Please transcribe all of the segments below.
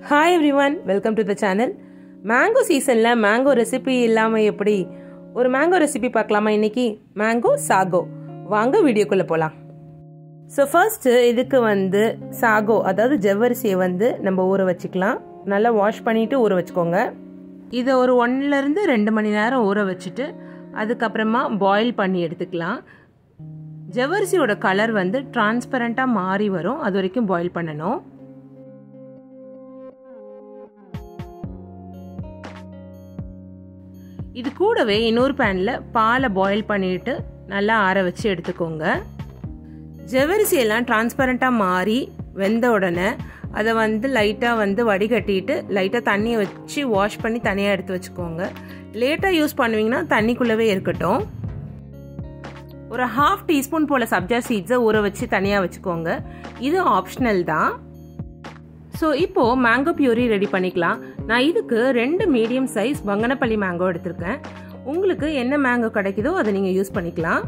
Hi everyone, welcome to the channel. Mango season la mango recipe illama eppadi ஒரு mango recipe பார்க்கலாமா இன்னைக்கு mango sago வாங்க வீடியோக்குள்ள போலாம். So first இதுக்கு வந்து sago அதாவது ஜவ்வரிசியை வந்து நம்ம ஊற வச்சுக்கலாம். நல்லா வாஷ் பண்ணிட்டு ஊற வச்சுக்கோங்க. இதை ஒரு 1 ல இருந்து 2 மணி நேரம் ஊற வச்சுட்டு அதுக்கு அப்புறமா பாயில் பண்ணி எடுத்துக்கலாம். ஜவ்வரிசியோட கலர் வந்து டிரான்ஸ்பரண்டா மாறி வரும். அது வரைக்கும் பாயில் பண்ணனும். இது கூடவே இன்னொரு பேன்ல பாலை பாயில் பண்ணிட்டு நல்லா ஆற வச்சு எடுத்துக்கோங்க. ஜவ்வரிசி எல்லாம் டிரான்ஸ்பரண்டா மாறி வெந்த உடனே அதை வந்து லைட்டா வந்து வடிகட்டிட்டு லைட்டா தண்ணியை வச்சு வாஷ் பண்ணி தனியா எடுத்து வச்சுக்கோங்க. லேட்டா யூஸ் பண்ணுவீங்கன்னா தண்ணிக்குள்ளவே இருக்கட்டும். ஒரு 1/2 டீஸ்பூன் போல சப்ஜா சீட்ஸை ஊற வச்சு தனியா வச்சுக்கோங்க. இது ஆப்ஷனல் தான். ஸோ இப்போ மேங்கோ பியூரி ரெடி பண்ணிக்கலாம். நான் இதுக்கு 2 மீடியம் சைஸ் பங்கனப்பள்ளி மேங்கோ எடுத்திருக்கேன். உங்களுக்கு என்ன மேங்கோ கிடைக்குதோ அதை நீங்கள் யூஸ் பண்ணிக்கலாம்.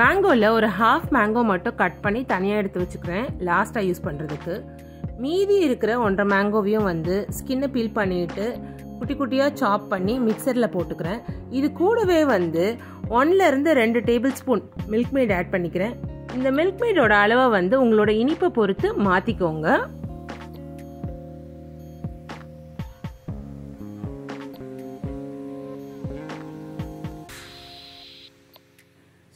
மேங்கோவில் ஒரு 1/2 மேங்கோ மட்டும் கட் பண்ணி தனியாக எடுத்து வச்சுக்கிறேன் லாஸ்ட்டாக யூஸ் பண்ணுறதுக்கு. மீதி இருக்கிற 1.5 மேங்கோவையும் வந்து ஸ்கின்னை பீல் பண்ணிட்டு குட்டி குட்டியாக சாப் பண்ணி மிக்சரில் போட்டுக்கிறேன். இது கூடவே வந்து 1 ல இருந்து 2 tablespoon Milkmaid add பண்ணிக்கிறேன். இந்த மில்க் மேடோட அளவை வந்து உங்களோட இனிப்பை பொறுத்து மாற்றிக்கோங்க.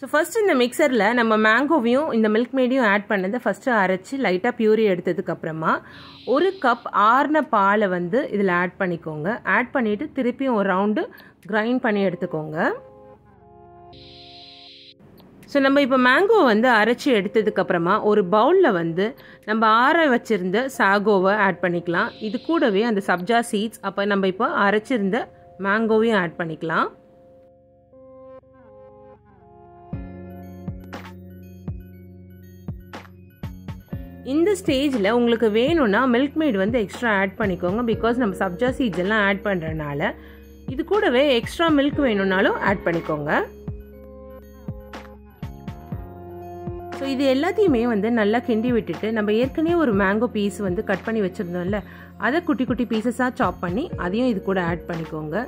ஸோ ஃபர்ஸ்ட் இந்த மிக்சரில் நம்ம மேங்கோவையும் இந்த மில்க் மேடையும் ஆட் பண்ணதை ஃபஸ்ட்டு அரைச்சி லைட்டாக பியூரி எடுத்ததுக்கப்புறமா 1 கப் ஆறின பாலை வந்து இதில் ஆட் பண்ணிக்கோங்க. ஆட் பண்ணிவிட்டு திருப்பியும் ஒரு ரவுண்டு கிரைண்ட் பண்ணி எடுத்துக்கோங்க. ஸோ நம்ம இப்போ மேங்கோ வந்து அரைச்சி எடுத்ததுக்கப்புறமா ஒரு பவுலில் வந்து நம்ம ஆற வச்சுருந்த சாகோவை ஆட் பண்ணிக்கலாம். இது கூடவே அந்த சப்ஜா சீட்ஸ் அப்போ நம்ம இப்போ அரைச்சிருந்த மேங்கோவையும் ஆட் பண்ணிக்கலாம். இந்த ஸ்டேஜில் உங்களுக்கு வேணும்னா மில்க் மேட் வந்து எக்ஸ்ட்ரா ஆட் பண்ணிக்கோங்க. பிகாஸ் நம்ம சப்ஜா சீட்ஸ் எல்லாம் ஆட் பண்ணுறதுனால இது கூடவே எக்ஸ்ட்ரா மில்க் வேணும்னாலும் ஆட் பண்ணிக்கோங்க. ஸோ இது எல்லாத்தையுமே வந்து நல்லா கிண்டி விட்டுட்டு நம்ம ஏற்கனவே ஒரு மேங்கோ பீஸ் வந்து கட் பண்ணி வச்சுருந்தோம்ல அதை குட்டி குட்டி பீசஸாக சாப் பண்ணி அதையும் இது கூட ஆட் பண்ணிக்கோங்க.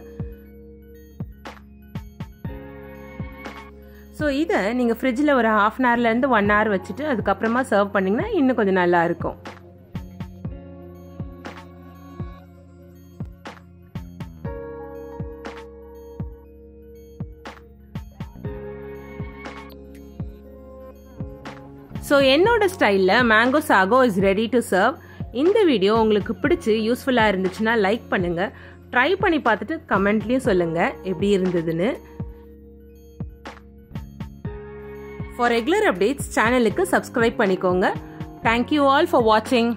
ஸோ இதை நீங்கள் ஃப்ரிட்ஜில் ஒரு 1/2 ஹவர்லேருந்து 1 ஹவர் வச்சுட்டு அதுக்கப்புறமா சர்வ் பண்ணிங்கன்னா இன்னும் கொஞ்சம் நல்லா இருக்கும். ஸோ என்னோட ஸ்டைலில் mango sago is ready to serve. இந்த வீடியோ உங்களுக்கு பிடிச்சி யூஸ்ஃபுல்லாக இருந்துச்சுன்னா லைக் பண்ணுங்கள். ட்ரை பண்ணி பார்த்துட்டு கமெண்ட்லேயும் சொல்லுங்கள் எப்படி இருந்ததுன்னு. For regular updates, channel க்கு subscribe பண்ணிக்கோங்க. Thank you all for watching.